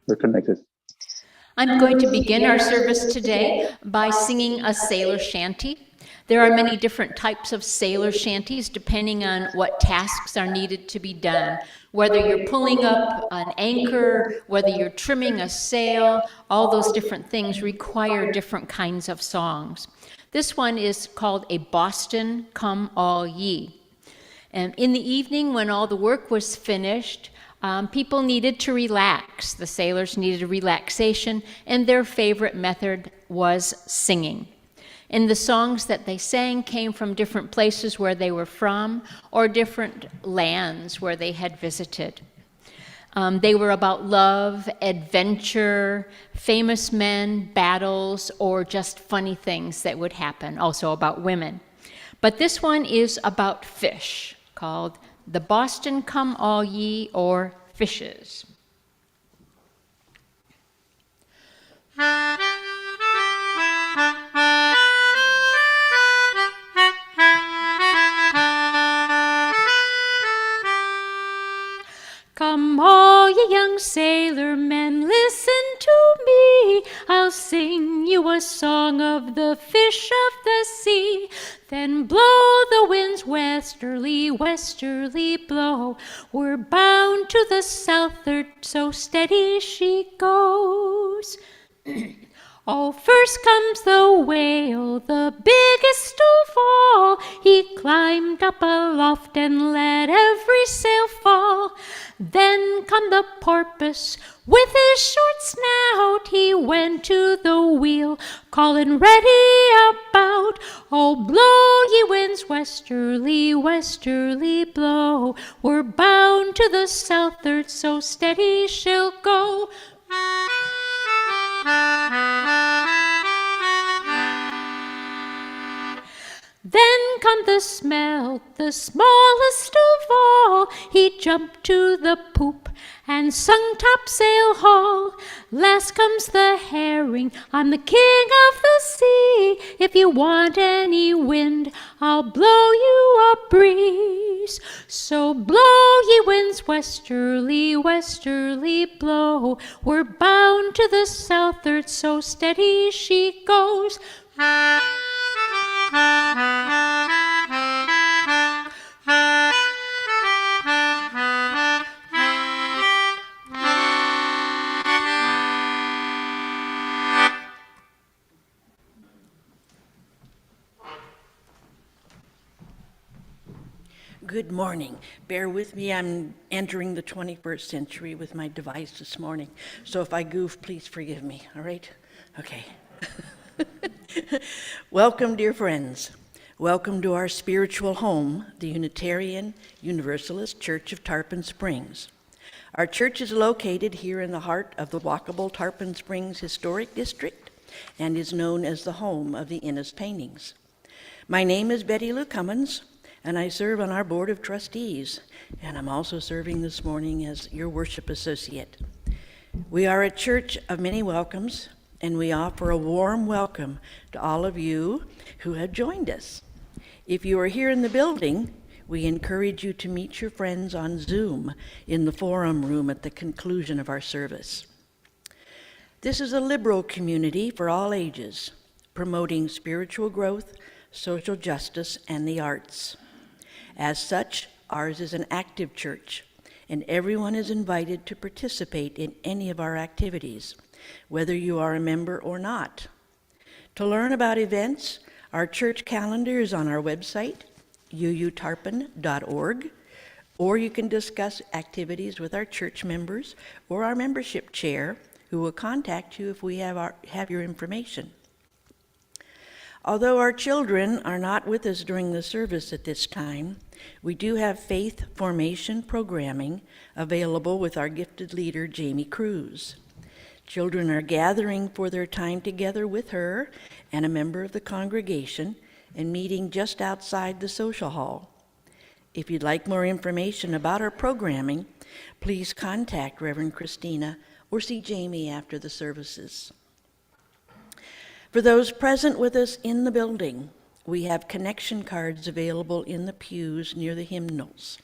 They're connected. I'm going to begin our service today by singing a sailor shanty. There are many different types of sailor shanties depending on what tasks are needed to be done. Whether you're pulling up an anchor, whether you're trimming a sail, all those different things require different kinds of songs. This one is called A Boston Come All Ye. And in the evening when all the work was finished, people needed to relax. The sailors needed a relaxation, and their favorite method was singing. And the songs that they sang came from different places where they were from or different lands where they had visited. They were about love, adventure, famous men, battles, or just funny things that would happen, also about women. But this one is about fish, called The Boston Come All Ye, or Fishes. Come all ye young sailor men, listen to me. I'll sing you a song of the fish of the sea. Then blow the winds westerly, westerly blow. We're bound to the southward, so steady she goes. Oh, first comes the whale, the biggest of all. He climbed up aloft and let every sail fall. Then come the porpoise, with his short snout. He went to the wheel, calling ready about. Oh, blow ye winds westerly, westerly blow. We're bound to the southward, so steady she'll go. Then come the smelt, the smallest of all. He jumped to the poop and sung topsail haul. Last comes the herring, I'm the king of the sea. If you want any wind, I'll blow you a breeze. So blow ye winds westerly, westerly blow. We're bound to the southward, so steady she goes. Good morning. Bear with me, I'm entering the 21st century with my device this morning. So if I goof, please forgive me, all right? Okay. Welcome, dear friends. Welcome to our spiritual home, the Unitarian Universalist Church of Tarpon Springs. Our church is located here in the heart of the walkable Tarpon Springs Historic District and is known as the home of the Innes paintings. My name is BettyLou Cummins, and I serve on our board of trustees, and I'm also serving this morning as your worship associate. We are a church of many welcomes, and we offer a warm welcome to all of you who have joined us. If you are here in the building, we encourage you to meet your friends on Zoom in the forum room at the conclusion of our service. This is a liberal community for all ages, promoting spiritual growth, social justice, and the arts. As such, ours is an active church, and everyone is invited to participate in any of our activities, whether you are a member or not. To learn about events, our church calendar is on our website, uutarpon.org, or you can discuss activities with our church members or our membership chair, who will contact you if we have your information. Although our children are not with us during the service at this time, we do have faith formation programming available with our gifted leader, Jami Cruz. Children are gathering for their time together with her and a member of the congregation and meeting just outside the social hall. If you'd like more information about our programming, please contact Reverend Kristina or see Jami after the services. For those present with us in the building, we have connection cards available in the pews near the hymnals.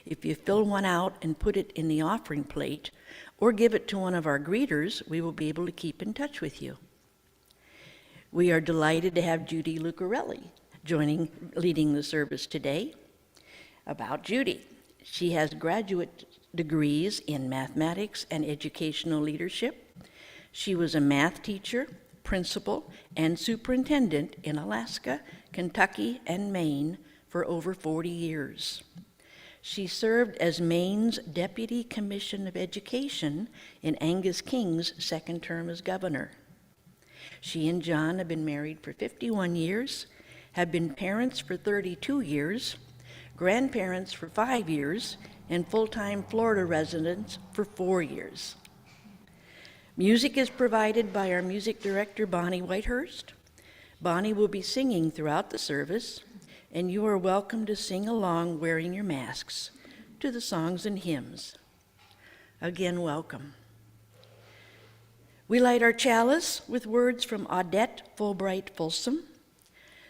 If you fill one out and put it in the offering plate, or give it to one of our greeters, we will be able to keep in touch with you. We are delighted to have Judy Lucarelli leading the service today. About Judy, she has graduate degrees in mathematics and educational leadership. She was a math teacher, principal, and superintendent in Alaska, Kentucky, and Maine for over 40 years. She served as Maine's Deputy Commissioner of Education in Angus King's second term as governor. She and John have been married for 51 years, have been parents for 32 years, grandparents for 5 years, and full-time Florida residents for 4 years. Music is provided by our music director, Bonnie Whitehurst. Bonnie will be singing throughout the service, and you are welcome to sing along wearing your masks to the songs and hymns. Again, welcome. We light our chalice with words from Audette Fulbright Folsom.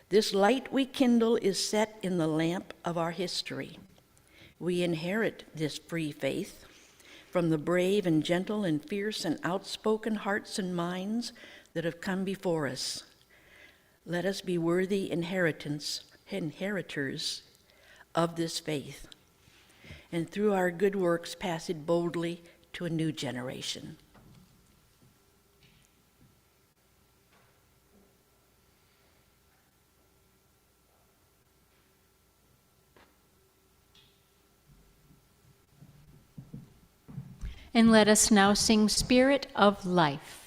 This light we kindle is set in the lamp of our history. We inherit this free faith from the brave and gentle and fierce and outspoken hearts and minds that have come before us. Let us be worthy inheritors of this faith, and through our good works pass it boldly to a new generation. And let us now sing Spirit of Life.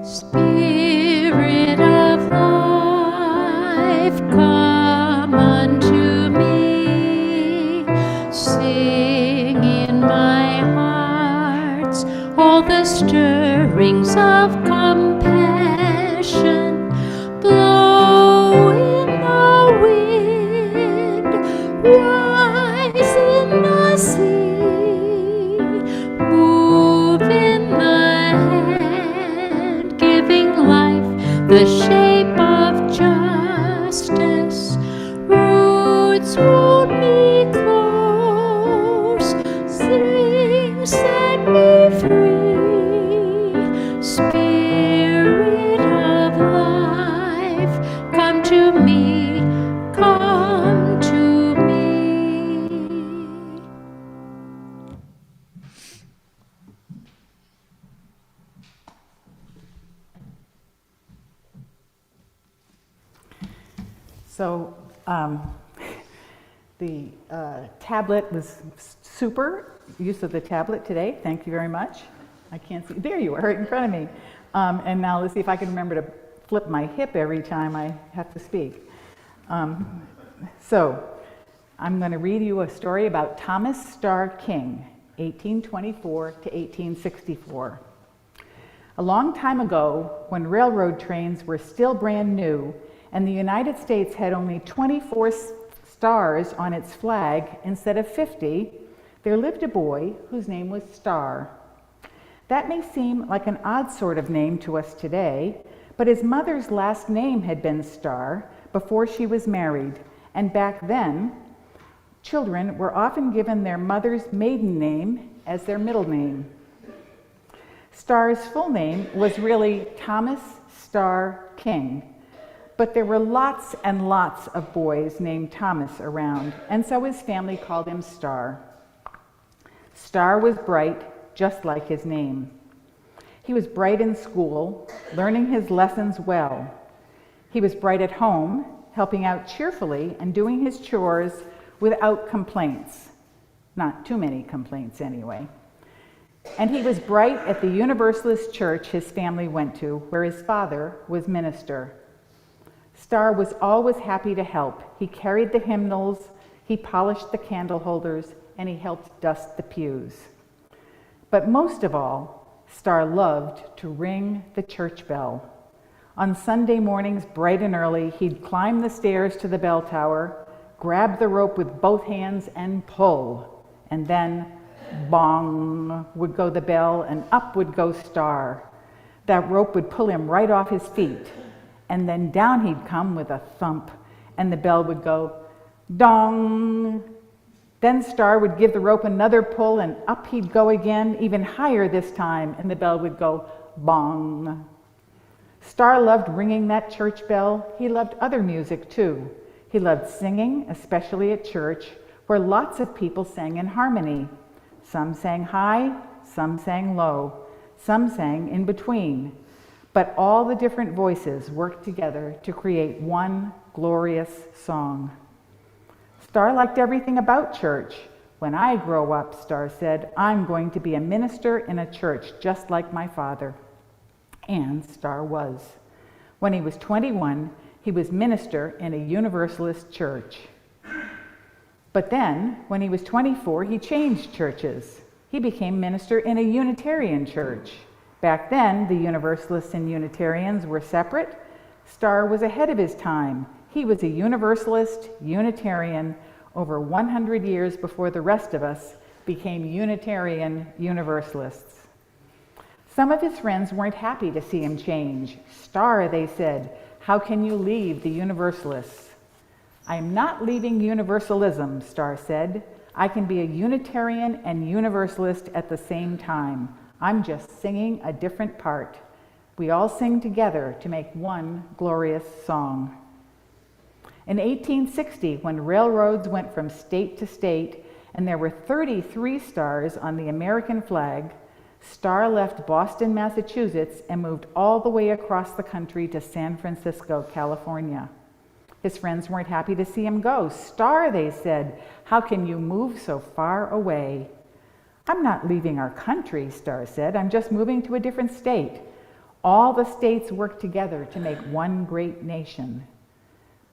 Spirit of life, come unto me, sing in my heart all the stirrings of compassion, blow in the wind, rise in the sea, move in the hand, giving life the shape of justice, roots root me close, sing, set me free, Spirit of life, come to me, come to me. So the tablet was super, use of the tablet today. Thank you very much. I can't see, there you are, right in front of me. And now let's see if I can remember to flip my hip every time I have to speak. So I'm going to read you a story about Thomas Starr King, 1824 to 1864. A long time ago, when railroad trains were still brand new and the United States had only 24 stars on its flag instead of 50, there lived a boy whose name was Starr. That may seem like an odd sort of name to us today, but his mother's last name had been Starr before she was married, and back then, children were often given their mother's maiden name as their middle name. Starr's full name was really Thomas Starr King, but there were lots and lots of boys named Thomas around, and so his family called him Starr. Starr was bright, just like his name. He was bright in school, learning his lessons well. He was bright at home, helping out cheerfully and doing his chores without complaints. Not too many complaints, anyway. And he was bright at the Universalist church his family went to, where his father was minister. Starr was always happy to help. He carried the hymnals, he polished the candle holders, and he helped dust the pews. But most of all, Starr loved to ring the church bell. On Sunday mornings, bright and early, he'd climb the stairs to the bell tower, grab the rope with both hands and pull, and then Bong would go the bell, and up would go Star. That rope would pull him right off his feet, and then down he'd come with a thump, and the bell would go dong. Then Star would give the rope another pull, and up he'd go again, even higher this time, and the bell would go bong. Star loved ringing that church bell. He loved other music too. He loved singing, especially at church, where lots of people sang in harmony. Some sang high, some sang low, some sang in between. But all the different voices worked together to create one glorious song. Star liked everything about church. When I grow up, Star said, I'm going to be a minister in a church just like my father. And Star was. When he was 21, he was minister in a Universalist church. But then, when he was 24, he changed churches. He became minister in a Unitarian church. Back then, the Universalists and Unitarians were separate. Star was ahead of his time. He was a Universalist, Unitarian, over 100 years before the rest of us became Unitarian Universalists. Some of his friends weren't happy to see him change. Star, they said, how can you leave the Universalists? I am not leaving Universalism, Star said. I can be a Unitarian and Universalist at the same time. I'm just singing a different part. We all sing together to make one glorious song. In 1860, when railroads went from state to state and there were 33 stars on the American flag, Star left Boston, Massachusetts and moved all the way across the country to San Francisco, California. His friends weren't happy to see him go. Star, they said, how can you move so far away? I'm not leaving our country, Star said. I'm just moving to a different state. All the states work together to make one great nation.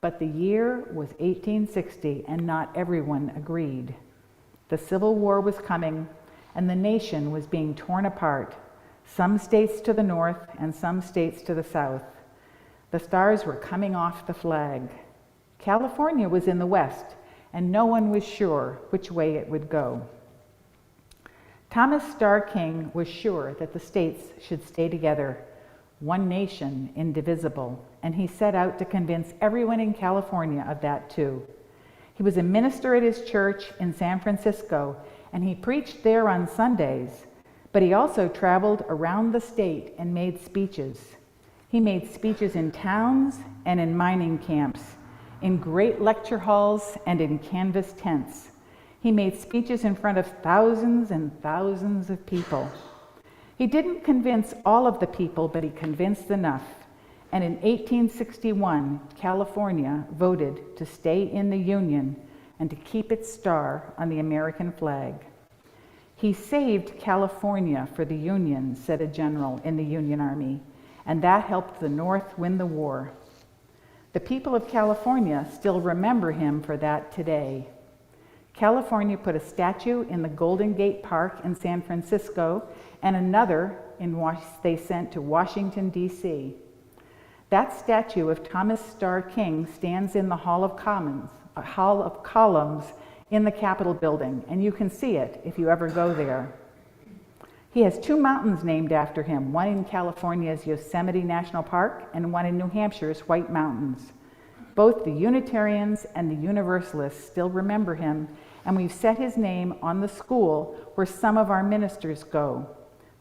But the year was 1860, and not everyone agreed. The Civil War was coming, and the nation was being torn apart, some states to the north and some states to the south. The stars were coming off the flag. California was in the west, and no one was sure which way it would go. Thomas Starr King was sure that the states should stay together, one nation, indivisible, and he set out to convince everyone in California of that too. He was a minister at his church in San Francisco, and he preached there on Sundays, but he also traveled around the state and made speeches. He made speeches in towns and in mining camps, in great lecture halls and in canvas tents. He made speeches in front of thousands and thousands of people. He didn't convince all of the people, but he convinced enough. And in 1861, California voted to stay in the Union and to keep its star on the American flag. He saved California for the Union, said a general in the Union Army, and that helped the North win the war. The people of California still remember him for that today. California put a statue in the Golden Gate Park in San Francisco and another they sent to Washington, D.C. That statue of Thomas Starr King stands in the Hall of Columns in the Capitol building, and you can see it if you ever go there. He has two mountains named after him, one in California's Yosemite National Park and one in New Hampshire's White Mountains. Both the Unitarians and the Universalists still remember him, and we've set his name on the school where some of our ministers go,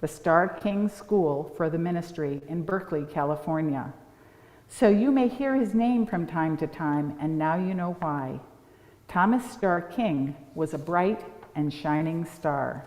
the Starr King School for the Ministry in Berkeley, California. So you may hear his name from time to time, and now you know why. Thomas Starr King was a bright and shining star.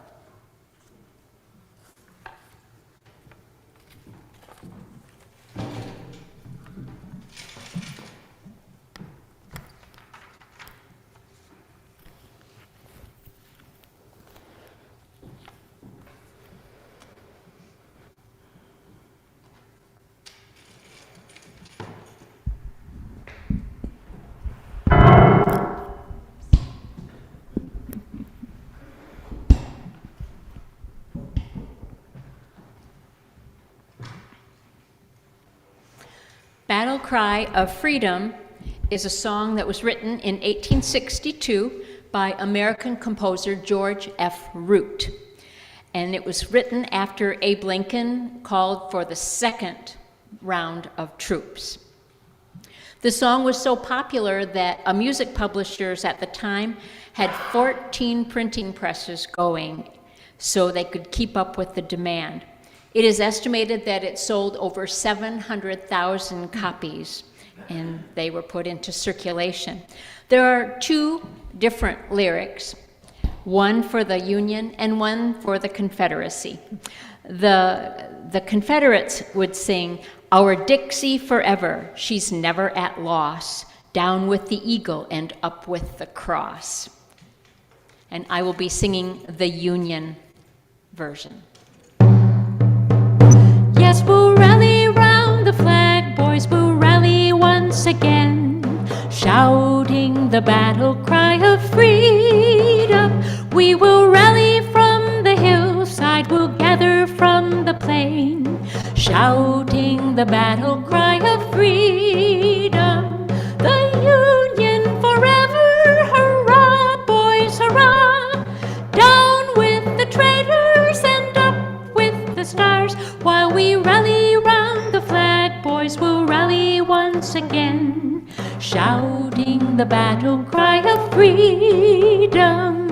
Battle Cry of Freedom is a song that was written in 1862 by American composer George F. Root. And it was written after Abe Lincoln called for the second round of troops. The song was so popular that music publishers at the time had 14 printing presses going so they could keep up with the demand. It is estimated that it sold over 700,000 copies, and they were put into circulation. There are two different lyrics, one for the Union and one for the Confederacy. The Confederates would sing, "Our Dixie forever, she's never at loss, down with the eagle and up with the cross." And I will be singing the Union version. Yes, we'll rally round the flag, boys, we'll rally once again, shouting the battle cry of freedom. We will rally from the hillside, we'll gather from the plain, shouting the battle cry of freedom. The Union forever, hurrah, boys, hurrah, down with the traitors and up with the stars. While we rally round the flag, boys, we'll rally once again, shouting the battle cry of freedom.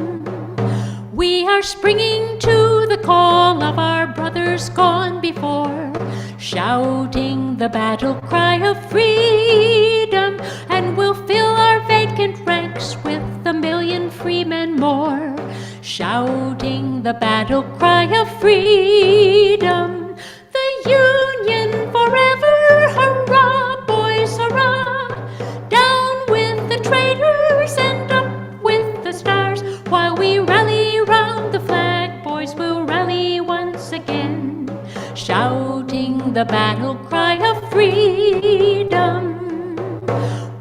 We are springing to the call of our brothers gone before, shouting the battle cry of freedom, and we'll fill our vacant ranks with 1,000,000 freemen more, shouting the battle cry of freedom. The Union forever, hurrah, boys, hurrah, down with the traitors and up with the stars. While we rally round the flag, boys, we'll rally once again, shouting the battle cry of freedom.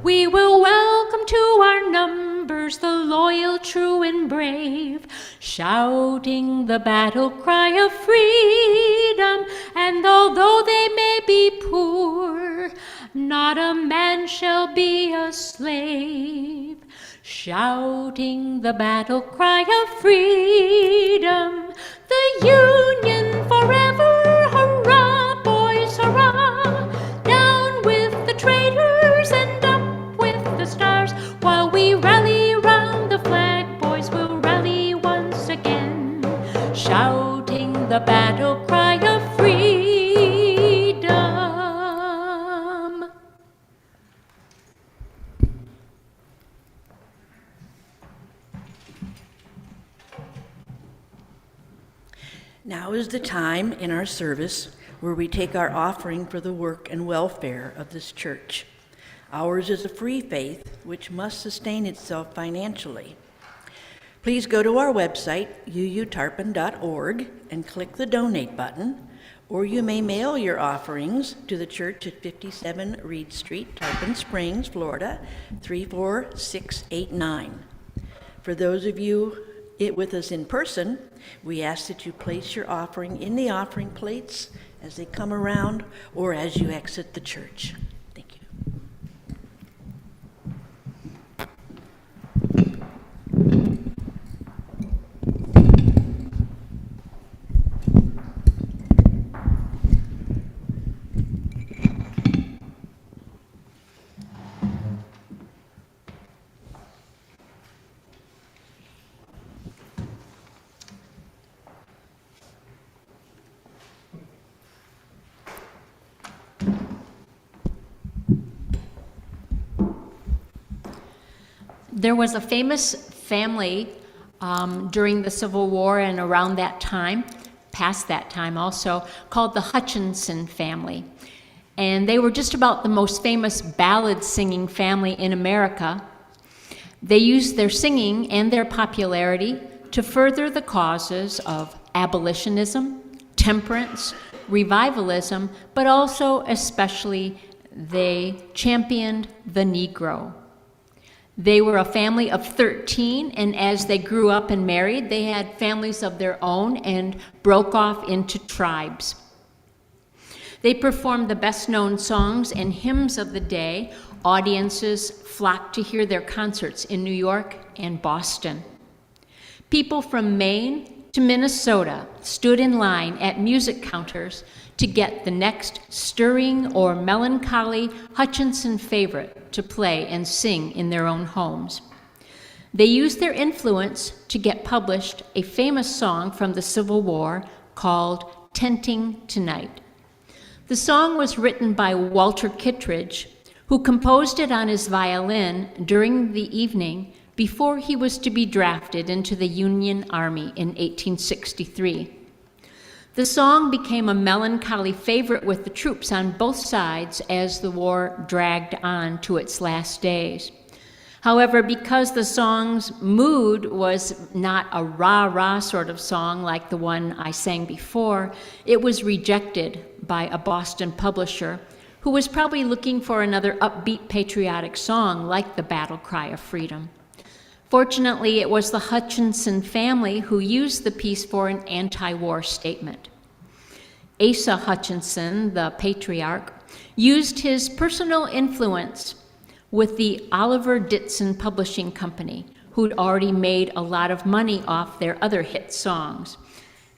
We will welcome to our numbers the loyal, true, and brave, shouting the battle cry of freedom. And although they may be poor, not a man shall be a slave, shouting the battle cry of freedom. The Union forever, hurrah, boys, hurrah, down with the traitors and up with the stars. While we rally round the flag, boys, we'll rally once again, shouting the battle cry of freedom. Now is the time in our service where we take our offering for the work and welfare of this church. Ours is a free faith which must sustain itself financially. Please go to our website, uutarpon.org, and click the donate button, or you may mail your offerings to the church at 57 Reed Street, Tarpon Springs, Florida, 34689. For those of you with us in person, we ask that you place your offering in the offering plates as they come around or as you exit the church. Thank you. There was a famous family during the Civil War and around that time, past that time also, called the Hutchinson family. And they were just about the most famous ballad singing family in America. They used their singing and their popularity to further the causes of abolitionism, temperance, revivalism, but also especially they championed the Negro. They were a family of 13, and as they grew up and married, they had families of their own and broke off into tribes. They performed the best-known songs and hymns of the day Audiences flocked to hear their concerts in New York and Boston. People from Maine to Minnesota stood in line at music counters to get the next stirring or melancholy Hutchinson favorite to play and sing in their own homes. They used their influence to get published a famous song from the Civil War called "Tenting Tonight." The song was written by Walter Kittredge, who composed it on his violin during the evening before he was to be drafted into the Union Army in 1863. The song became a melancholy favorite with the troops on both sides as the war dragged on to its last days. However, because the song's mood was not a rah-rah sort of song like the one I sang before, it was rejected by a Boston publisher who was probably looking for another upbeat patriotic song like the Battle Cry of Freedom. Fortunately, it was the Hutchinson family who used the piece for an anti-war statement. Asa Hutchinson, the patriarch, used his personal influence with the Oliver Ditson Publishing Company, who'd already made a lot of money off their other hit songs,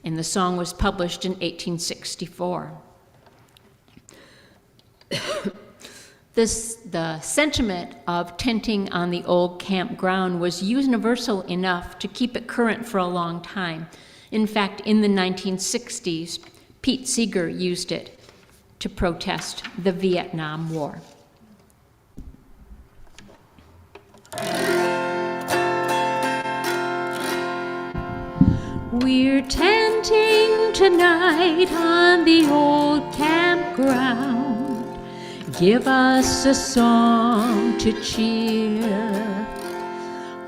and the song was published in 1864. The sentiment of tenting on the old campground was universal enough to keep it current for a long time. In fact, in the 1960s, Pete Seeger used it to protest the Vietnam War. We're tenting tonight on the old campground. Give us a song to cheer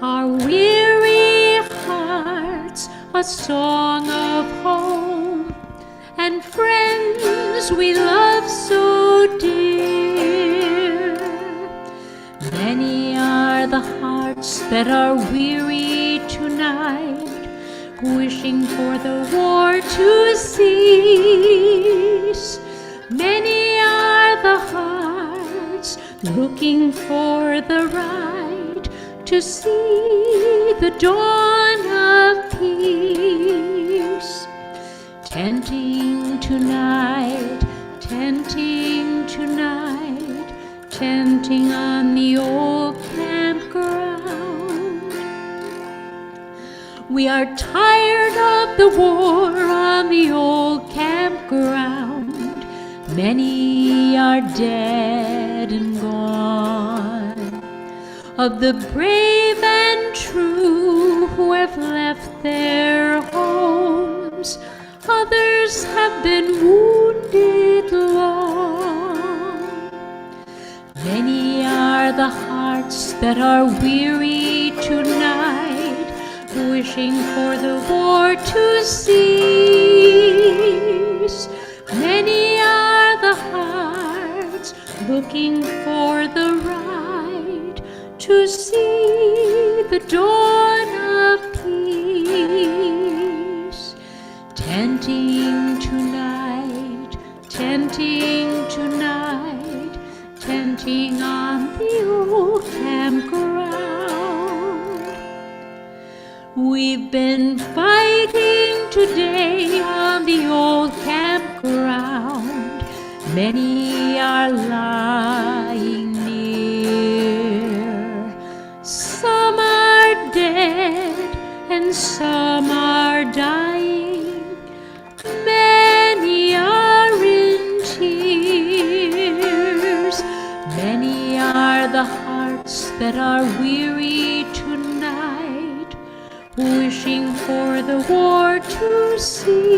our weary hearts, a song of hope and friends we love so dear. Many are the hearts that are weary tonight, wishing for the war to cease. Many are the hearts looking for the right to see the dawn of peace. Tenting tonight, tenting tonight, tenting on the old campground. We are tired of the war on the old campground. Many are dead and gone. Of the brave and true who have left their homes, others have been wounded long. Many are the hearts that are weary tonight, wishing for the war to cease. Many are the hearts looking for the right to see the dawn of peace. Tenting tonight, tenting tonight, tenting on the old campground. We've been fighting today on the old campground. Many are lying near. Some are dead and some are dying. Many are in tears. Many are the hearts that are weary tonight, wishing for the war to cease.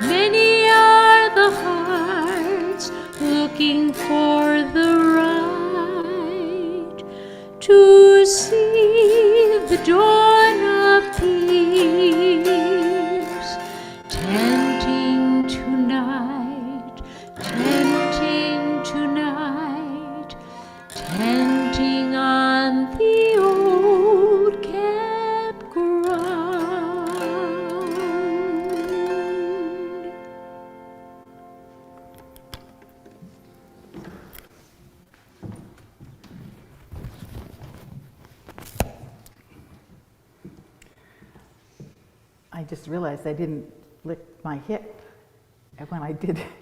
Many are the hearts looking for the right to see the dawn of I just realized I didn't lick my hip when I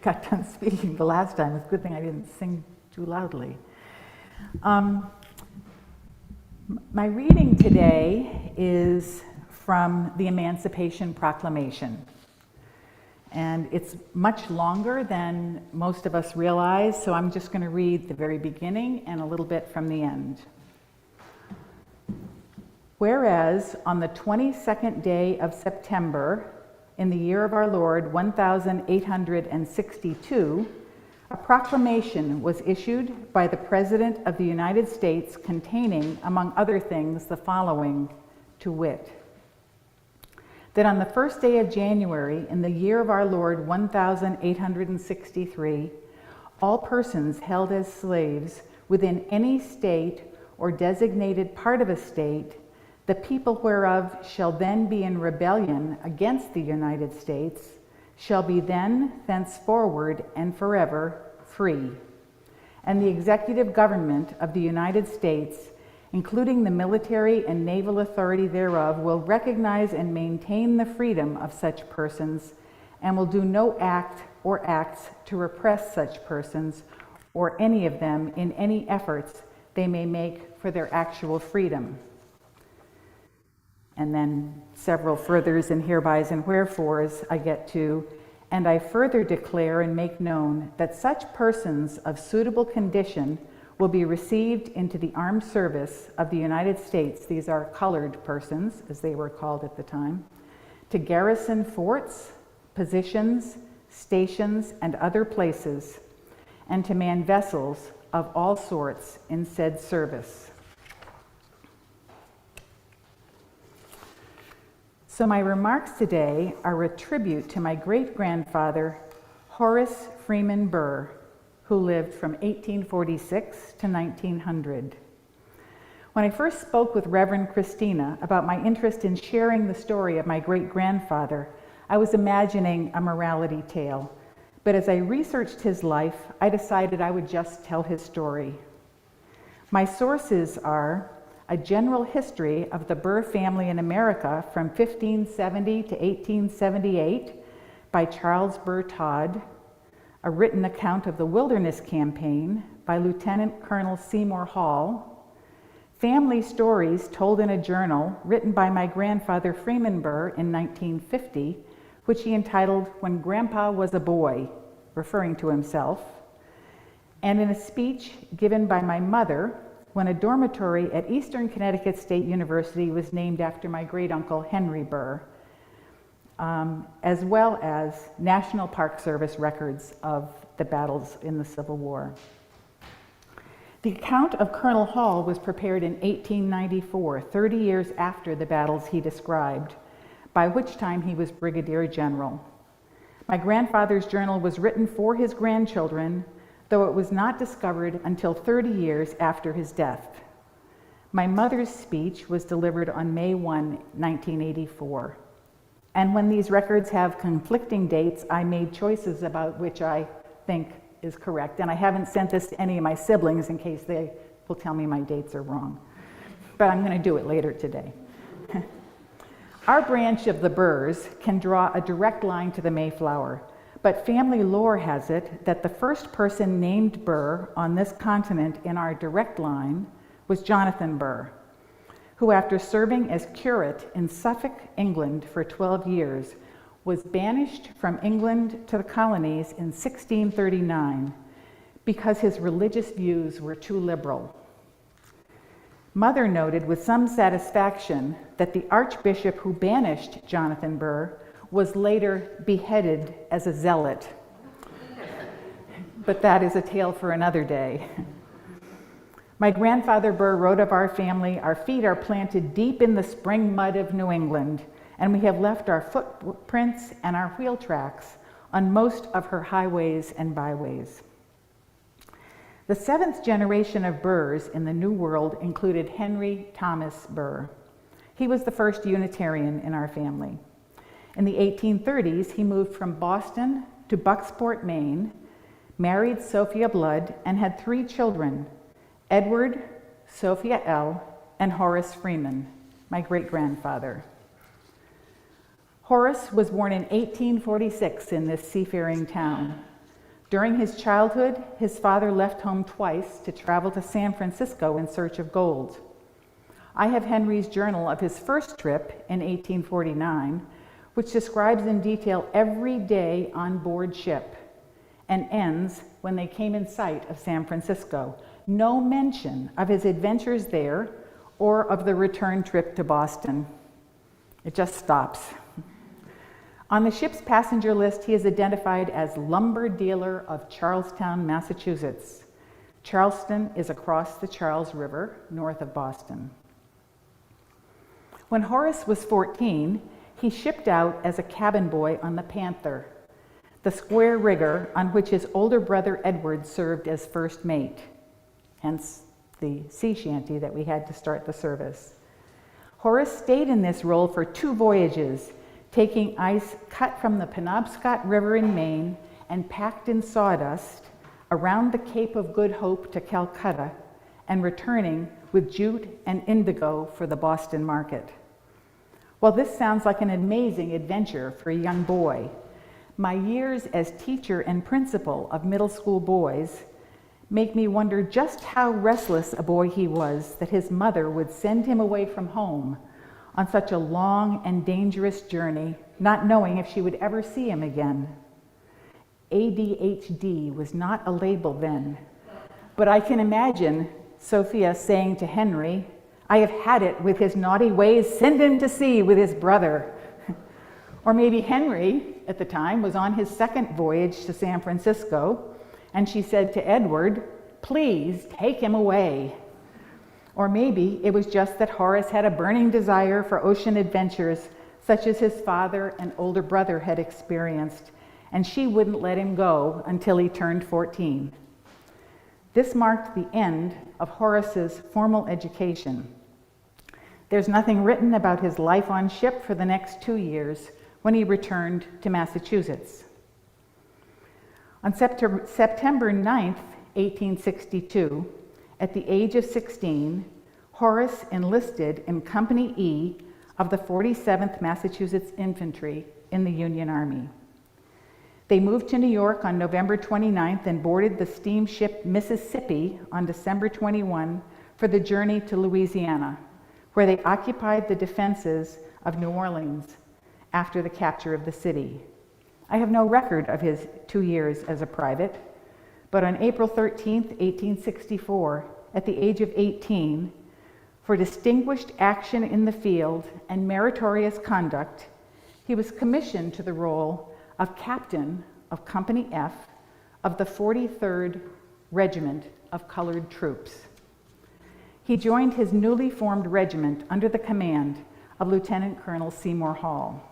got done speaking the last time. It's a good thing I didn't sing too loudly. My reading today is from the Emancipation Proclamation. And it's much longer than most of us realize, so I'm just going to read the very beginning and a little bit from the end. Whereas on the 22nd day of September, in the year of our Lord, 1862, a proclamation was issued by the President of the United States containing, among other things, the following, to wit, that on the first day of January, in the year of our Lord, 1863, all persons held as slaves within any state or designated part of a state, the people whereof shall then be in rebellion against the United States, shall be then, thenceforward, and forever free. And the executive government of the United States, including the military and naval authority thereof, will recognize and maintain the freedom of such persons, and will do no act or acts to repress such persons or any of them in any efforts they may make for their actual freedom. And then several furthers and herebys and wherefores I get to, and I further declare and make known that such persons of suitable condition will be received into the armed service of the United States, these are colored persons, as they were called at the time, to garrison forts, positions, stations, and other places, and to man vessels of all sorts in said service. So my remarks today are a tribute to my great-grandfather, Horace Freeman Burr, who lived from 1846 to 1900. When I first spoke with Reverend Kristina about my interest in sharing the story of my great-grandfather, I was imagining a morality tale. But as I researched his life, I decided I would just tell his story. My sources are a general history of the Burr family in America from 1570 to 1878 by Charles Burr Todd, a written account of the Wilderness Campaign by Lieutenant Colonel Seymour Hall, family stories told in a journal written by my grandfather Freeman Burr in 1950, which he entitled When Grandpa Was a Boy, referring to himself, and in a speech given by my mother when a dormitory at Eastern Connecticut State University was named after my great-uncle Henry Burr, as well as National Park Service records of the battles in the Civil War. The account of Colonel Hall was prepared in 1894, 30 years after the battles he described, by which time he was Brigadier General. My grandfather's journal was written for his grandchildren, though it was not discovered until 30 years after his death. My mother's speech was delivered on May 1, 1984. And when these records have conflicting dates, I made choices about which I think is correct. And I haven't sent this to any of my siblings in case they will tell me my dates are wrong. But I'm going to do it later today. Our branch of the Burrs can draw a direct line to the Mayflower, but family lore has it that the first person named Burr on this continent in our direct line was Jonathan Burr, who after serving as curate in Suffolk, England for 12 years, was banished from England to the colonies in 1639 because his religious views were too liberal. Mother noted with some satisfaction that the archbishop who banished Jonathan Burr was later beheaded as a zealot. But that is a tale for another day. My grandfather Burr wrote of our family, "Our feet are planted deep in the spring mud of New England, and we have left our footprints and our wheel tracks on most of her highways and byways." The seventh generation of Burrs in the New World included Henry Thomas Burr. He was the first Unitarian in our family. In the 1830s, he moved from Boston to Bucksport, Maine, married Sophia Blood, and had 3 children, Edward, Sophia L., and Horace Freeman, my great-grandfather. Horace was born in 1846 in this seafaring town. During his childhood, his father left home twice to travel to San Francisco in search of gold. I have Henry's journal of his first trip in 1849, which describes in detail every day on board ship and ends when they came in sight of San Francisco. No mention of his adventures there or of the return trip to Boston. It just stops. On the ship's passenger list, he is identified as lumber dealer of Charlestown, Massachusetts. Charleston is across the Charles River, north of Boston. When Horace was 14, he shipped out as a cabin boy on the Panther, the square rigger on which his older brother Edward served as first mate, hence the sea shanty that we had to start the service. Horace stayed in this role for 2 voyages, taking ice cut from the Penobscot River in Maine and packed in sawdust around the Cape of Good Hope to Calcutta and returning with jute and indigo for the Boston market. While this sounds like an amazing adventure for a young boy, my years as teacher and principal of middle school boys make me wonder just how restless a boy he was that his mother would send him away from home on such a long and dangerous journey, not knowing if she would ever see him again. ADHD was not a label then, but I can imagine Sophia saying to Henry, "I have had it with his naughty ways, send him to sea with his brother." Or maybe Henry, at the time, was on his second voyage to San Francisco, and she said to Edward, "Please take him away." Or maybe it was just that Horace had a burning desire for ocean adventures, such as his father and older brother had experienced, and she wouldn't let him go until he turned 14. This marked the end of Horace's formal education. There's nothing written about his life on ship for the next 2 years when he returned to Massachusetts. On September 9th, 1862, at the age of 16, Horace enlisted in Company E of the 47th Massachusetts Infantry in the Union Army. They moved to New York on November 29th and boarded the steamship Mississippi on December 21 for the journey to Louisiana, where they occupied the defenses of New Orleans after the capture of the city. I have no record of his 2 years as a private, but on April 13th, 1864, at the age of 18, for distinguished action in the field and meritorious conduct, he was commissioned to the role of captain of Company F of the 43rd Regiment of Colored Troops. He joined his newly formed regiment under the command of Lieutenant Colonel Seymour Hall.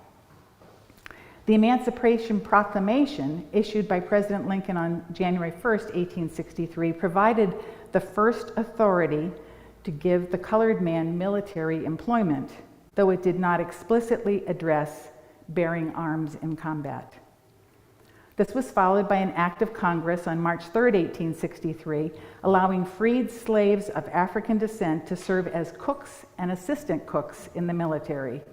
The Emancipation Proclamation, issued by President Lincoln on January 1st, 1863, provided the first authority to give the colored man military employment, though it did not explicitly address bearing arms in combat. This was followed by an act of Congress on March 3rd, 1863, allowing freed slaves of African descent to serve as cooks and assistant cooks in the military.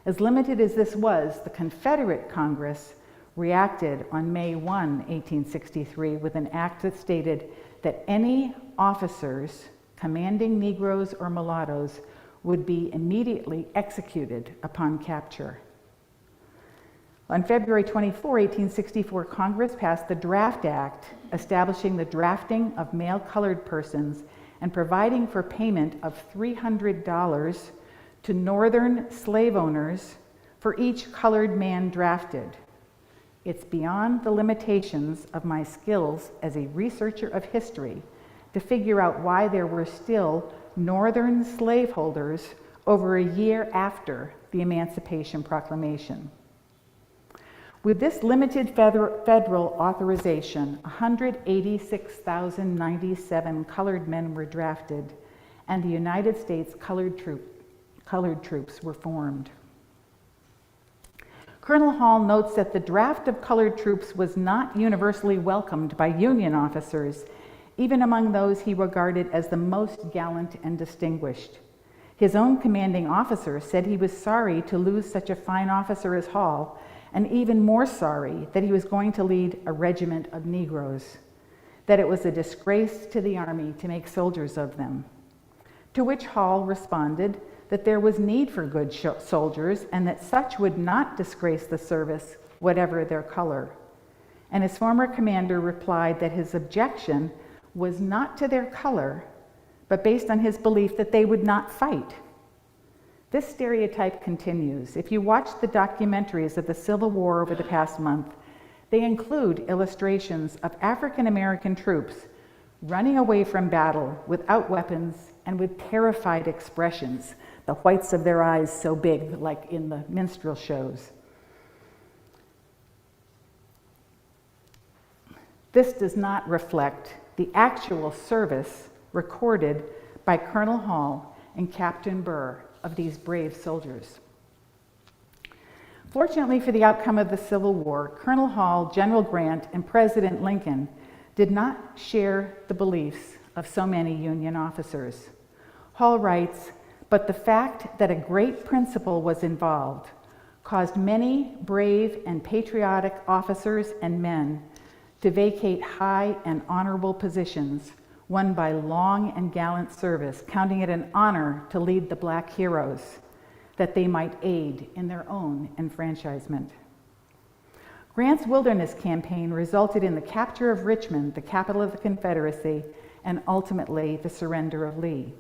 As limited as this was, the Confederate Congress reacted on May 1, 1863, with an act that stated that any officers commanding Negroes or mulattoes would be immediately executed upon capture. On February 24, 1864, Congress passed the Draft Act, establishing the drafting of male colored persons and providing for payment of $300 to northern slave owners for each colored man drafted. It's beyond the limitations of my skills as a researcher of history to figure out why there were still northern slaveholders over a year after the Emancipation Proclamation. With this limited federal authorization, 186,097 colored men were drafted, and the United States colored troops were formed. Colonel Hall notes that the draft of colored troops was not universally welcomed by Union officers, even among those he regarded as the most gallant and distinguished. His own commanding officer said he was sorry to lose such a fine officer as Hall, and even more sorry that he was going to lead a regiment of Negroes, that it was a disgrace to the Army to make soldiers of them. To which Hall responded that there was need for good soldiers and that such would not disgrace the service, whatever their color. And his former commander replied that his objection was not to their color, but based on his belief that they would not fight. This stereotype continues. If you watch the documentaries of the Civil War over the past month, they include illustrations of African American troops running away from battle without weapons and with terrified expressions, the whites of their eyes so big, like in the minstrel shows. This does not reflect the actual service recorded by Colonel Hall and Captain Burr of these brave soldiers. Fortunately for the outcome of the Civil War, Colonel Hall, General Grant, and President Lincoln did not share the beliefs of so many Union officers. Hall writes, "But the fact that a great principle was involved caused many brave and patriotic officers and men to vacate high and honorable positions won by long and gallant service, counting it an honor to lead the black heroes, that they might aid in their own enfranchisement." Grant's Wilderness Campaign resulted in the capture of Richmond, the capital of the Confederacy, and ultimately the surrender of Lee.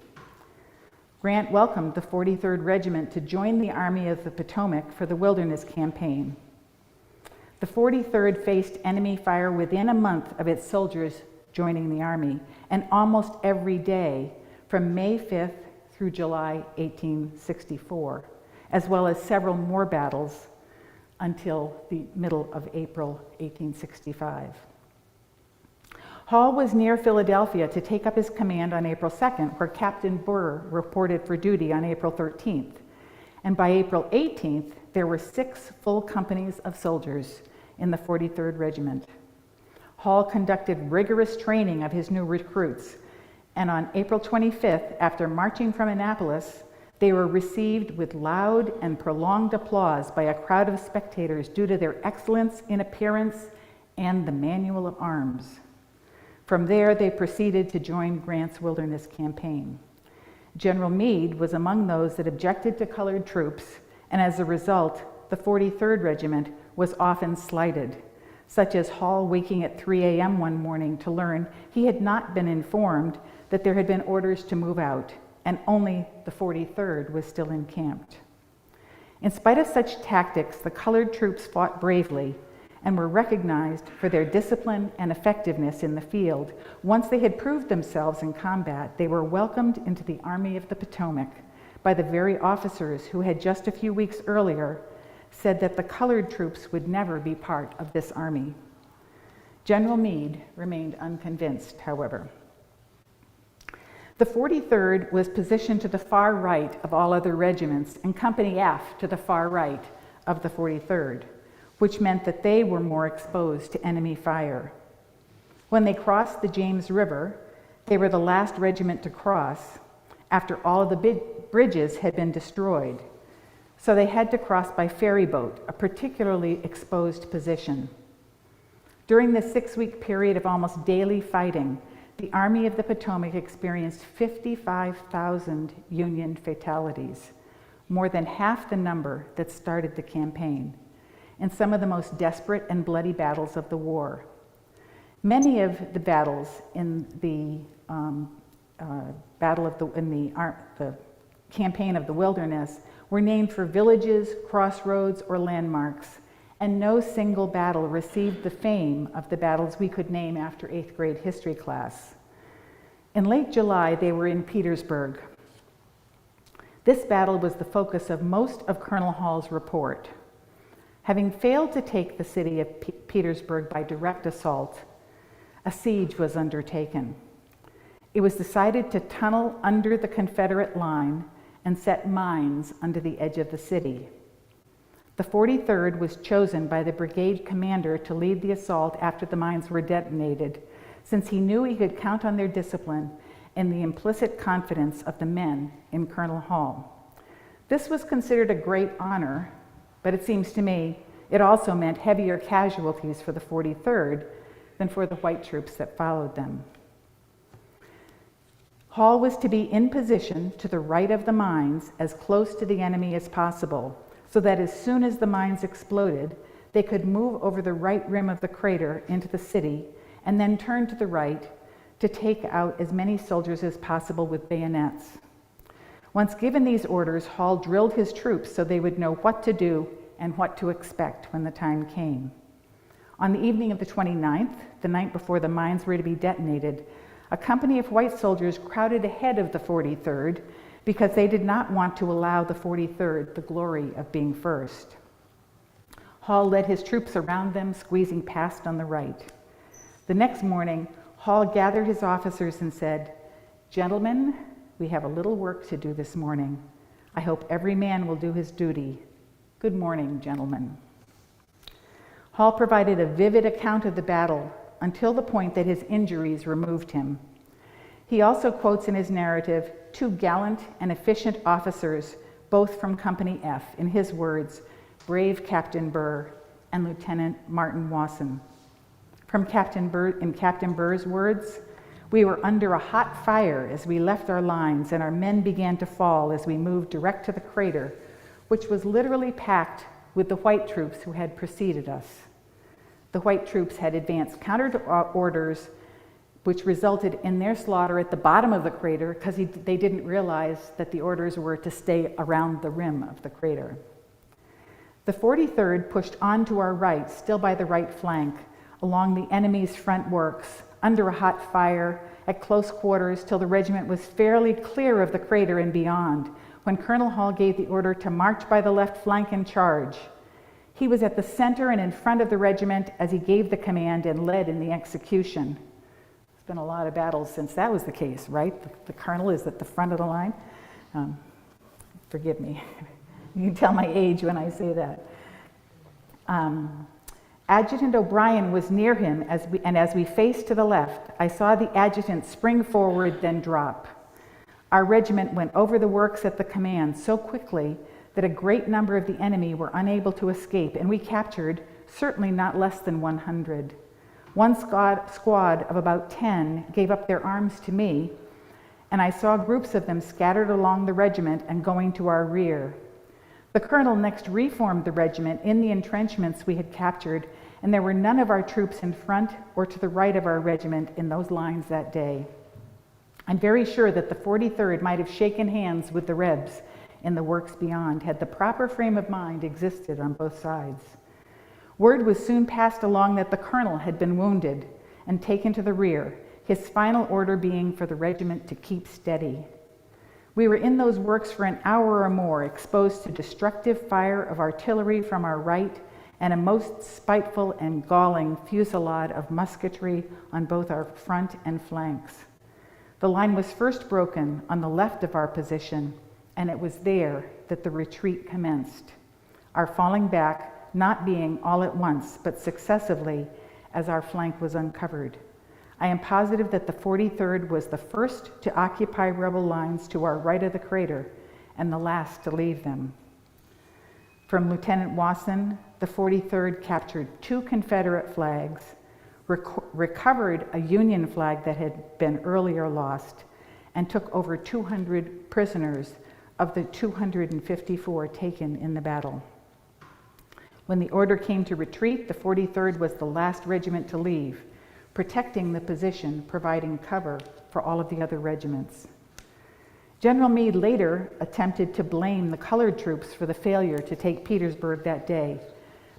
Grant welcomed the 43rd Regiment to join the Army of the Potomac for the Wilderness Campaign. The 43rd faced enemy fire within a month of its soldiers joining the Army, and almost every day from May 5th through July 1864, as well as several more battles until the middle of April 1865. Hall was near Philadelphia to take up his command on April 2nd, where Captain Burr reported for duty on April 13th. And by April 18th, there were 6 full companies of soldiers in the 43rd Regiment. Hall conducted rigorous training of his new recruits, and on April 25th, after marching from Annapolis, they were received with loud and prolonged applause by a crowd of spectators due to their excellence in appearance and the manual of arms. From there, they proceeded to join Grant's Wilderness Campaign. General Meade was among those that objected to colored troops, and as a result, the 43rd Regiment was often slighted, such as Hall waking at 3 a.m. one morning to learn he had not been informed that there had been orders to move out, and only the 43rd was still encamped. In spite of such tactics, the colored troops fought bravely and were recognized for their discipline and effectiveness in the field. Once they had proved themselves in combat, they were welcomed into the Army of the Potomac by the very officers who had just a few weeks earlier said that the colored troops would never be part of this army. General Meade remained unconvinced, however. The 43rd was positioned to the far right of all other regiments, and Company F to the far right of the 43rd, which meant that they were more exposed to enemy fire. When they crossed the James River, they were the last regiment to cross after all of the bridges had been destroyed. So they had to cross by ferry boat, a particularly exposed position. During the 6-week period of almost daily fighting, the Army of the Potomac experienced 55,000 Union fatalities, more than half the number that started the campaign, in some of the most desperate and bloody battles of the war. Many of the battles in the the campaign of the Wilderness were named for villages, crossroads, or landmarks, and no single battle received the fame of the battles we could name after 8th grade history class. In late July, they were in Petersburg. This battle was the focus of most of Colonel Hall's report. Having failed to take the city of Petersburg by direct assault, a siege was undertaken. It was decided to tunnel under the Confederate line and set mines under the edge of the city. The 43rd was chosen by the brigade commander to lead the assault after the mines were detonated, since he knew he could count on their discipline and the implicit confidence of the men in Colonel Hall. This was considered a great honor, but it seems to me it also meant heavier casualties for the 43rd than for the white troops that followed them. Hall was to be in position to the right of the mines as close to the enemy as possible, so that as soon as the mines exploded, they could move over the right rim of the crater into the city and then turn to the right to take out as many soldiers as possible with bayonets. Once given these orders, Hall drilled his troops so they would know what to do and what to expect when the time came. On the evening of the 29th, the night before the mines were to be detonated, a company of white soldiers crowded ahead of the 43rd because they did not want to allow the 43rd the glory of being first. Hall led his troops around them, squeezing past on the right. The next morning, Hall gathered his officers and said, "Gentlemen, we have a little work to do this morning. I hope every man will do his duty. Good morning, gentlemen." Hall provided a vivid account of the battle until the point that his injuries removed him. He also quotes in his narrative two gallant and efficient officers, both from Company F, in his words, brave Captain Burr and Lieutenant Martin Wasson. In Captain Burr's words, "We were under a hot fire as we left our lines, and our men began to fall as we moved direct to the crater, which was literally packed with the white troops who had preceded us. The white troops had advanced counter orders, which resulted in their slaughter at the bottom of the crater because they didn't realize that the orders were to stay around the rim of the crater. The 43rd pushed on to our right, still by the right flank, along the enemy's front works, under a hot fire, at close quarters, till the regiment was fairly clear of the crater and beyond, when Colonel Hall gave the order to march by the left flank and charge. He was at the center and in front of the regiment as he gave the command and led in the execution." There's been a lot of battles since that was the case, right? The colonel is at the front of the line. Forgive me. You can tell my age when I say that. Adjutant O'Brien was near him, as we faced to the left, I saw the adjutant spring forward, then drop. Our regiment went over the works at the command so quickly that a great number of the enemy were unable to escape, and we captured certainly not less than 100. One squad of about 10 gave up their arms to me, and I saw groups of them scattered along the regiment and going to our rear. The colonel next reformed the regiment in the entrenchments we had captured, and there were none of our troops in front or to the right of our regiment in those lines that day. I'm very sure that the 43rd might have shaken hands with the Rebs in the works beyond had the proper frame of mind existed on both sides. Word was soon passed along that the colonel had been wounded and taken to the rear, his final order being for the regiment to keep steady. We were in those works for an hour or more, exposed to destructive fire of artillery from our right and a most spiteful and galling fusillade of musketry on both our front and flanks. The line was first broken on the left of our position, and it was there that the retreat commenced, our falling back not being all at once, but successively as our flank was uncovered. I am positive that the 43rd was the first to occupy rebel lines to our right of the crater and the last to leave them. From Lieutenant Wasson, the 43rd captured 2 Confederate flags, recovered a Union flag that had been earlier lost, and took over 200 prisoners of the 254 taken in the battle. When the order came to retreat, the 43rd was the last regiment to leave, protecting the position, providing cover for all of the other regiments. General Meade later attempted to blame the colored troops for the failure to take Petersburg that day,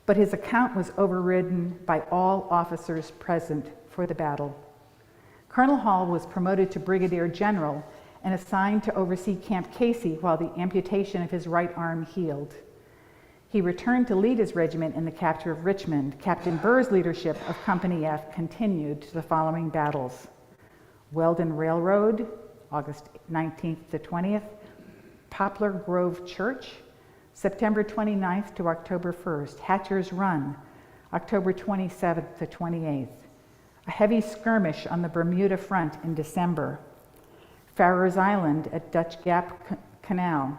but his account was overridden by all officers present for the battle. Colonel Hall was promoted to brigadier general and assigned to oversee Camp Casey while the amputation of his right arm healed. He returned to lead his regiment in the capture of Richmond. Captain Burr's leadership of Company F continued to the following battles: Weldon Railroad, August 19th to 20th, Poplar Grove Church, September 29th to October 1st, Hatcher's Run, October 27th to 28th, a heavy skirmish on the Bermuda front in December, Farrer's Island at Dutch Gap Canal,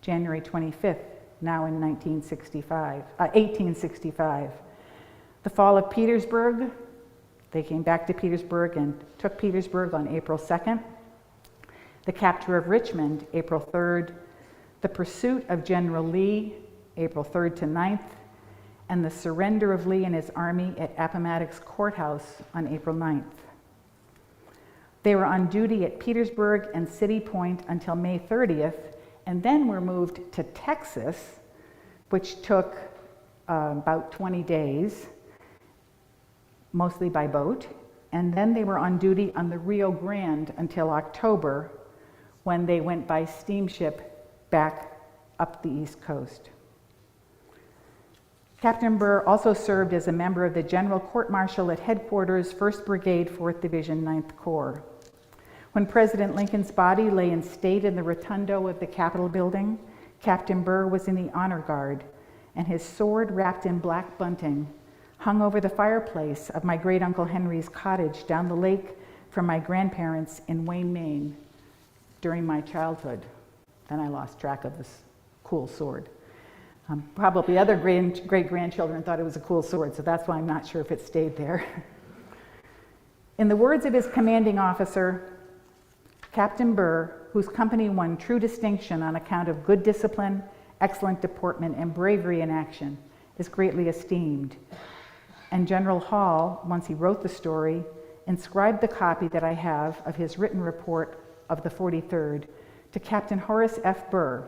January 25th, now in 1865. The fall of Petersburg, they came back to Petersburg and took Petersburg on April 2nd. The capture of Richmond, April 3rd. The pursuit of General Lee, April 3rd to 9th. And the surrender of Lee and his army at Appomattox Courthouse on April 9th. They were on duty at Petersburg and City Point until May 30th, and then were moved to Texas, which took about 20 days, mostly by boat. And then they were on duty on the Rio Grande until October, when they went by steamship back up the East Coast. Captain Burr also served as a member of the General Court Martial at Headquarters, 1st Brigade, 4th Division, 9th Corps. When President Lincoln's body lay in state in the rotundo of the Capitol building, Captain Burr was in the honor guard, and his sword, wrapped in black bunting, hung over the fireplace of my great-uncle Henry's cottage down the lake from my grandparents in Wayne, Maine, during my childhood. Then I lost track of this cool sword. Probably other great-grandchildren thought it was a cool sword, so that's why I'm not sure if it stayed there. In the words of his commanding officer, Captain Burr, whose company won true distinction on account of good discipline, excellent deportment, and bravery in action, is greatly esteemed. And General Hall, once he wrote the story, inscribed the copy that I have of his written report of the 43rd to Captain Horace F. Burr,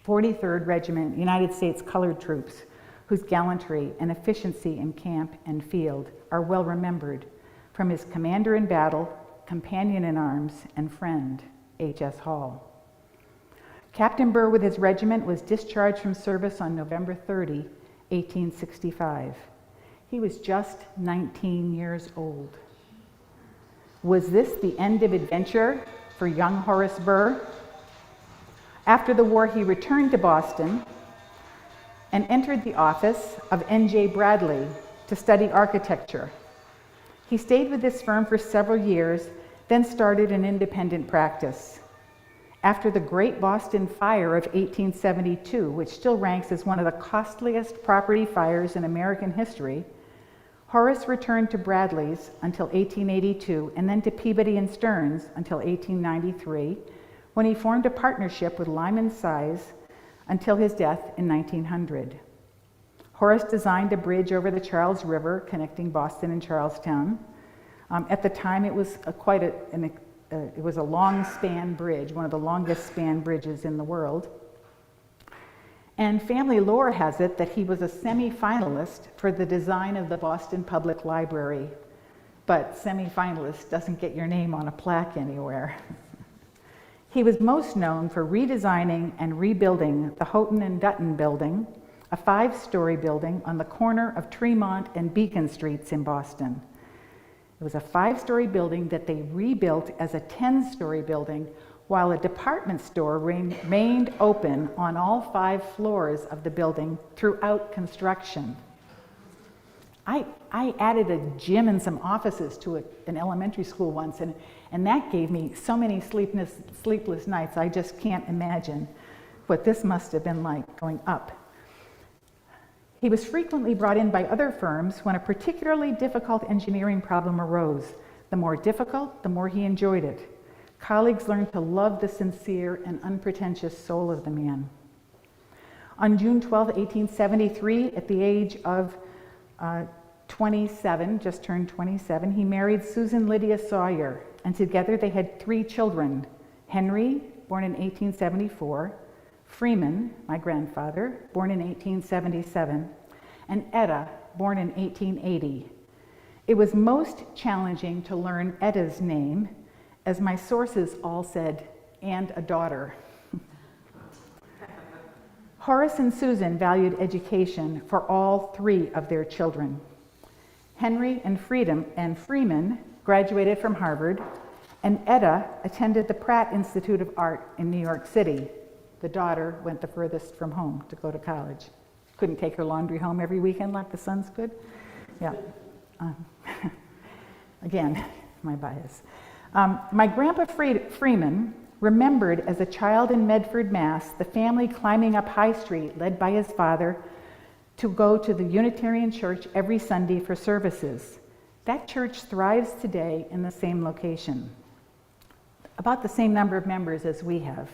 43rd Regiment, United States Colored Troops, whose gallantry and efficiency in camp and field are well remembered, from his commander in battle, companion in arms, and friend, H.S. Hall. Captain Burr with his regiment was discharged from service on November 30, 1865. He was just 19 years old. Was this the end of adventure for young Horace Burr? After the war, he returned to Boston and entered the office of N.J. Bradley to study architecture. He stayed with this firm for several years, then started an independent practice. After the Great Boston Fire of 1872, which still ranks as one of the costliest property fires in American history, Horace returned to Bradley's until 1882, and then to Peabody and Stearns until 1893, when he formed a partnership with Lyman Size until his death in 1900. Horace designed a bridge over the Charles River connecting Boston and Charlestown. At the time, it was it was a long span bridge, one of the longest span bridges in the world. And family lore has it that he was a semi-finalist for the design of the Boston Public Library, but semi-finalist doesn't get your name on a plaque anywhere. He was most known for redesigning and rebuilding the Houghton and Dutton building, a 5-story building on the corner of Tremont and Beacon Streets in Boston. It was a 5-story building that they rebuilt as a 10-story building, while a department store remained open on all 5 floors of the building throughout construction. I added a gym and some offices to an elementary school once, and that gave me so many sleepless nights. I just can't imagine what this must have been like going up. He was frequently brought in by other firms when a particularly difficult engineering problem arose. The more difficult, the more he enjoyed it. Colleagues learned to love the sincere and unpretentious soul of the man. On June 12, 1873, at the age of 27, just turned 27, he married Susan Lydia Sawyer, and together they had 3 children: Henry, born in 1874, Freeman, my grandfather, born in 1877, and Etta, born in 1880. It was most challenging to learn Etta's name, as my sources all said, and a daughter. Horace and Susan valued education for all 3 of their children. Henry and Freeman graduated from Harvard, and Etta attended the Pratt Institute of Art in New York City. The daughter went the furthest from home to go to college. Couldn't take her laundry home every weekend like the sons could. Yeah. Again, my bias. My grandpa Freeman remembered as a child in Medford, Mass, the family climbing up High Street, led by his father, to go to the Unitarian Church every Sunday for services. That church thrives today in the same location, about the same number of members as we have.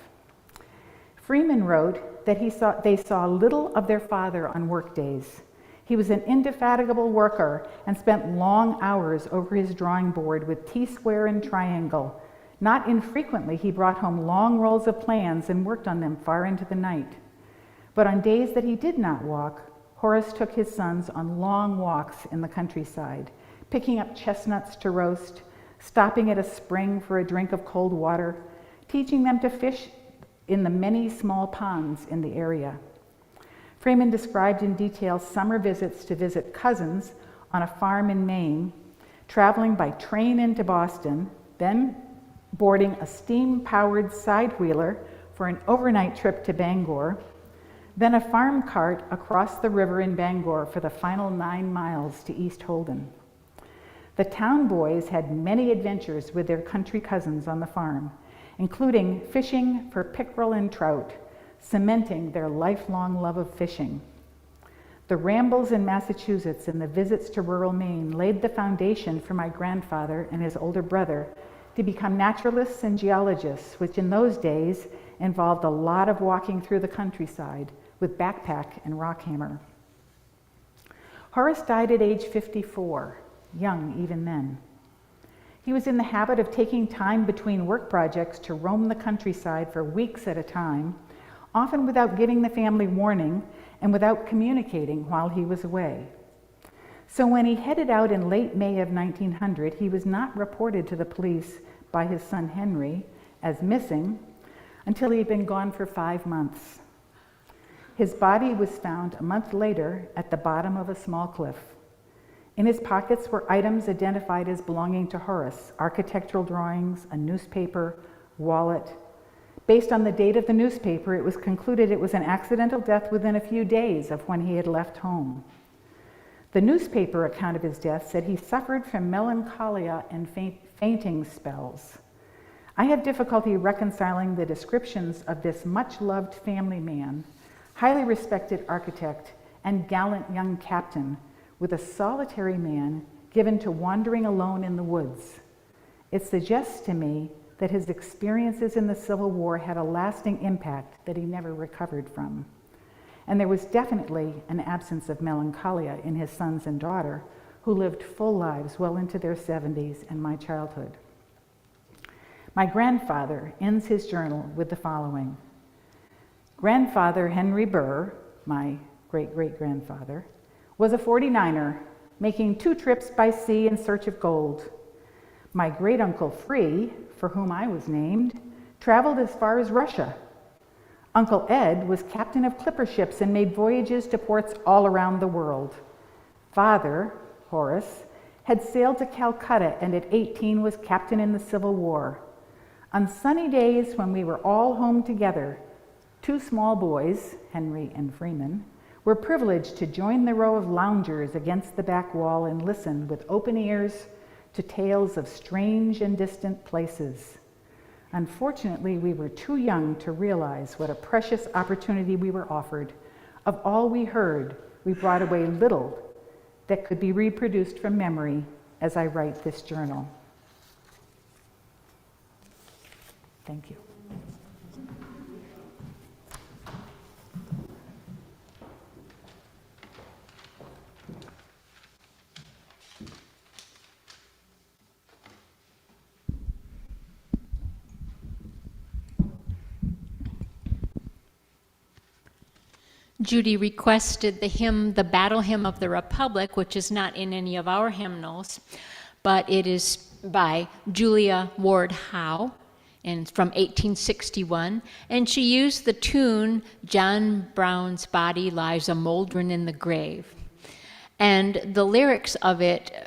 Freeman wrote that they saw little of their father on work days. He was an indefatigable worker and spent long hours over his drawing board with T-square and triangle. Not infrequently, he brought home long rolls of plans and worked on them far into the night. But on days that he did not walk, Horace took his sons on long walks in the countryside, picking up chestnuts to roast, stopping at a spring for a drink of cold water, teaching them to fish in the many small ponds in the area. Freeman described in detail summer visits to visit cousins on a farm in Maine, traveling by train into Boston, then boarding a steam-powered side-wheeler for an overnight trip to Bangor, then a farm cart across the river in Bangor for the final 9 miles to East Holden. The town boys had many adventures with their country cousins on the farm, including fishing for pickerel and trout, cementing their lifelong love of fishing. The rambles in Massachusetts and the visits to rural Maine laid the foundation for my grandfather and his older brother to become naturalists and geologists, which in those days involved a lot of walking through the countryside with backpack and rock hammer. Horace died at age 54, young even then. He was in the habit of taking time between work projects to roam the countryside for weeks at a time, often without giving the family warning and without communicating while he was away. So when he headed out in late May of 1900, he was not reported to the police by his son Henry as missing until he had been gone for 5 months. His body was found a month later at the bottom of a small cliff. In his pockets were items identified as belonging to Horace: architectural drawings, a newspaper, wallet. Based on the date of the newspaper, it was concluded it was an accidental death within a few days of when he had left home. The newspaper account of his death said he suffered from melancholia and fainting spells. I have difficulty reconciling the descriptions of this much-loved family man, highly respected architect, and gallant young captain, with a solitary man given to wandering alone in the woods. It suggests to me that his experiences in the Civil War had a lasting impact that he never recovered from. And there was definitely an absence of melancholia in his sons and daughter, who lived full lives well into their 70s and my childhood. My grandfather ends his journal with the following. Grandfather Henry Burr, my great-great-grandfather, was a 49er, making 2 trips by sea in search of gold. My great-uncle Free, for whom I was named, traveled as far as Russia. Uncle Ed was captain of clipper ships and made voyages to ports all around the world. Father, Horace, had sailed to Calcutta and at 18 was captain in the Civil War. On sunny days when we were all home together, 2 small boys, Henry and Freeman, were privileged to join the row of loungers against the back wall and listen with open ears to tales of strange and distant places. Unfortunately, we were too young to realize what a precious opportunity we were offered. Of all we heard, we brought away little that could be reproduced from memory as I write this journal. Thank you. Judy requested the hymn, the Battle Hymn of the Republic, which is not in any of our hymnals, but it is by Julia Ward Howe and from 1861, and she used the tune, John Brown's Body Lies a Mouldering in the Grave. And the lyrics of it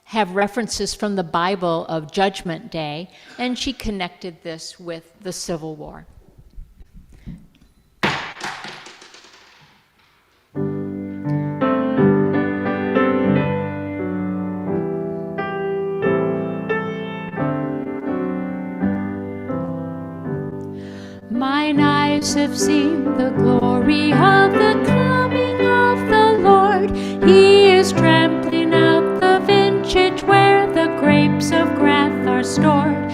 have references from the Bible of Judgment Day, and she connected this with the Civil War. ears have seen the glory of the coming of the Lord. He is trampling out the vintage where the grapes of wrath are stored.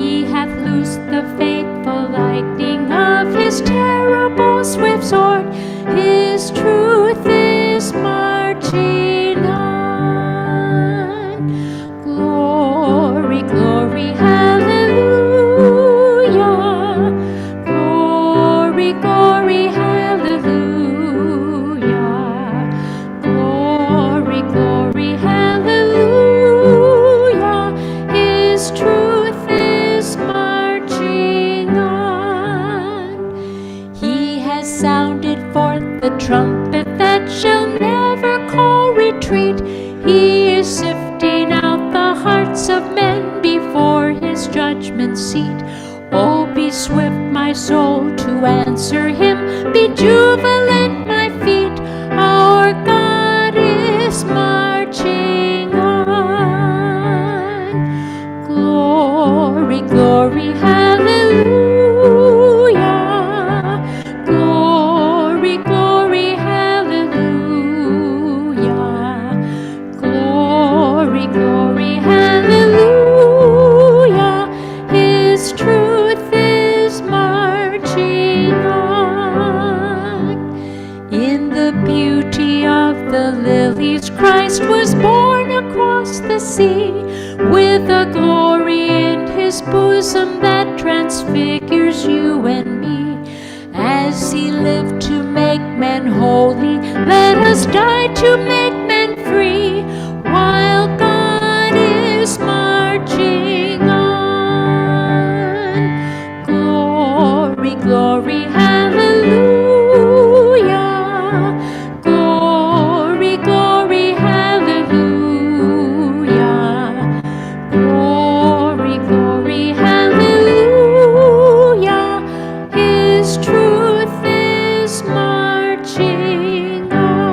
He hath loosed the faithful lightning of his terrible swift sword. His truth is marching on. Glory, glory, hallelujah. Glory, glory, hallelujah. Glory, glory, hallelujah. His truth is marching on. He has sounded forth the trumpet that shall never call retreat. He is sifting out the hearts of men before his judgment seat. Oh, be swift, my soul, to answer him. Be jubilant, my feet. Our God is marching on. Glory, glory, hallelujah. Glory, glory, hallelujah. Glory, glory, hallelujah. His truth is marching on. In the beauty of the lilies, Christ was born across the sea, with a glory in his bosom that transfigures you and me. As he lived to make men holy, let us die to make men free, while God is marching on. Glory, glory, hallelujah. Glory, glory, hallelujah. Glory, glory, hallelujah. His truth is marching on.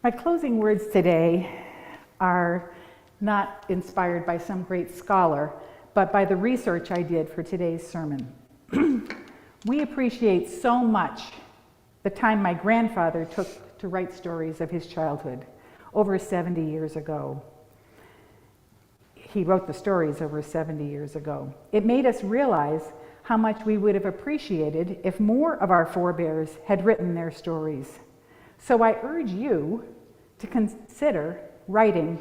My closing words today are not inspired by some great scholar, but by the research I did for today's sermon. We appreciate so much the time my grandfather took to write stories of his childhood over 70 years ago. He wrote the stories over 70 years ago. It made us realize how much we would have appreciated if more of our forebears had written their stories. So I urge you to consider writing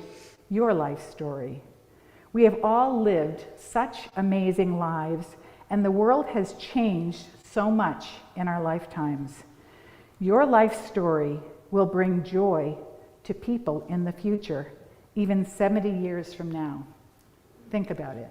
your life story. We have all lived such amazing lives, and the world has changed so much in our lifetimes. Your life story will bring joy to people in the future, even 70 years from now. Think about it.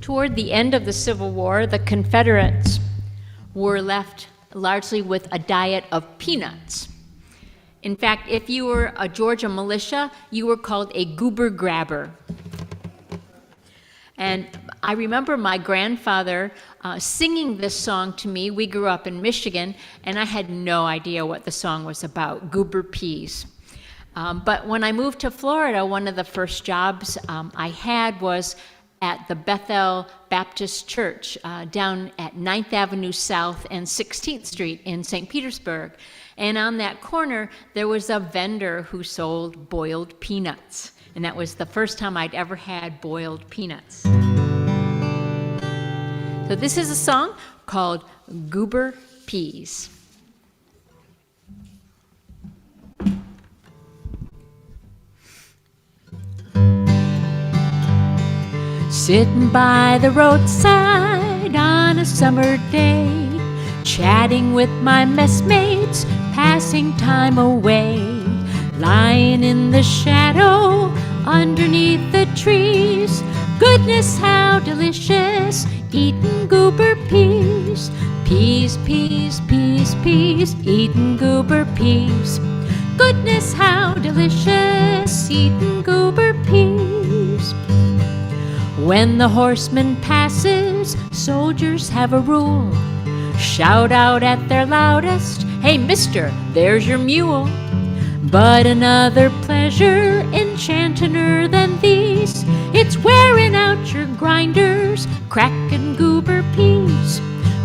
Toward the end of the Civil War, the Confederates were left largely with a diet of peanuts. In fact, if you were a Georgia militia, you were called a goober grabber. And I remember my grandfather singing this song to me. We grew up in Michigan, and I had no idea what the song was about, goober peas. But when I moved to Florida, one of the first jobs I had was at the Bethel Baptist Church down at 9th Avenue South and 16th Street in St. Petersburg. And on that corner, there was a vendor who sold boiled peanuts. And that was the first time I'd ever had boiled peanuts. So this is a song called Goober Peas. Sitting by the roadside on a summer day, chatting with my messmates, passing time away. lying in the shadow underneath the trees. Goodness, how delicious, eating goober peas. Peas, peas, peas, peas, eating goober peas. Goodness, how delicious, eating goober peas. When the horseman passes, soldiers have a rule. Shout out at their loudest, "Hey, mister, there's your mule." But another pleasure enchanter than these, it's wearing out your grinders, cracking goober peas.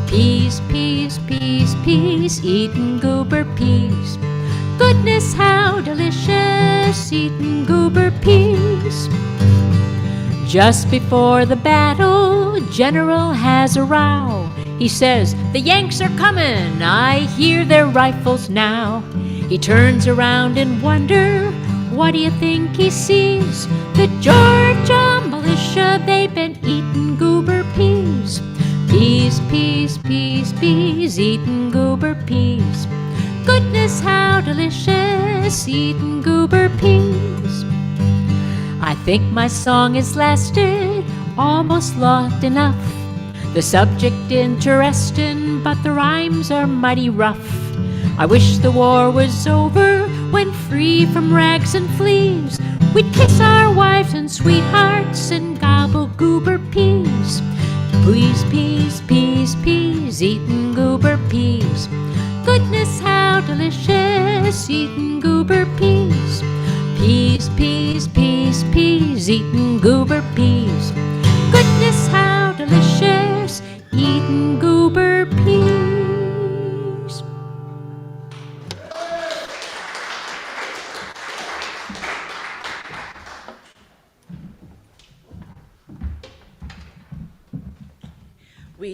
Peas, peas, peas, peas, eating goober peas. Goodness, how delicious, eating goober peas. Just before the battle, General has a row. He says, "The Yanks are coming, I hear their rifles now." He turns around in wonder, what do you think he sees? The Georgia militia, they've been eating goober peas. Peas, peas, peas, peas, eating goober peas. Goodness, how delicious, eating goober peas. I think my song has lasted almost long enough. The subject interesting, but the rhymes are mighty rough. I wish the war was over, when free from rags and fleas, we'd kiss our wives and sweethearts and gobble goober peas. Peas, peas, peas, peas, eating goober peas. Goodness, how delicious, eating goober peas. Peas, peas, peas, peas, eating goober peas. Goodness, how delicious, eating goober peas.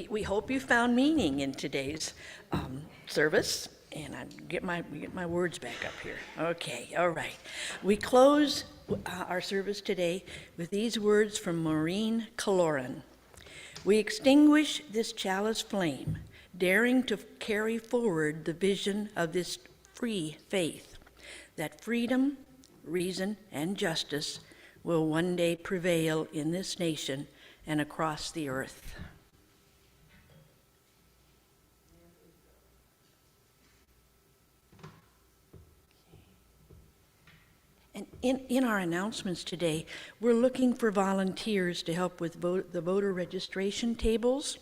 We hope you found meaning in today's service. And I get my words back up here. Okay, all right. We close our service today with these words from Maureen Caloran. We extinguish this chalice flame, daring to carry forward the vision of this free faith, that freedom, reason, and justice will one day prevail in this nation and across the earth. And in our announcements today, we're looking for volunteers to help with the voter registration tables.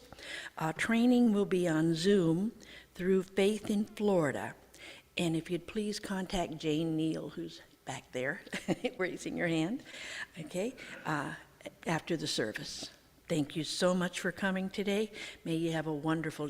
Training will be on Zoom through Faith in Florida. And if you'd please contact Jane Neal, who's back there, raising your hand, okay, after the service. Thank you so much for coming today. May you have a wonderful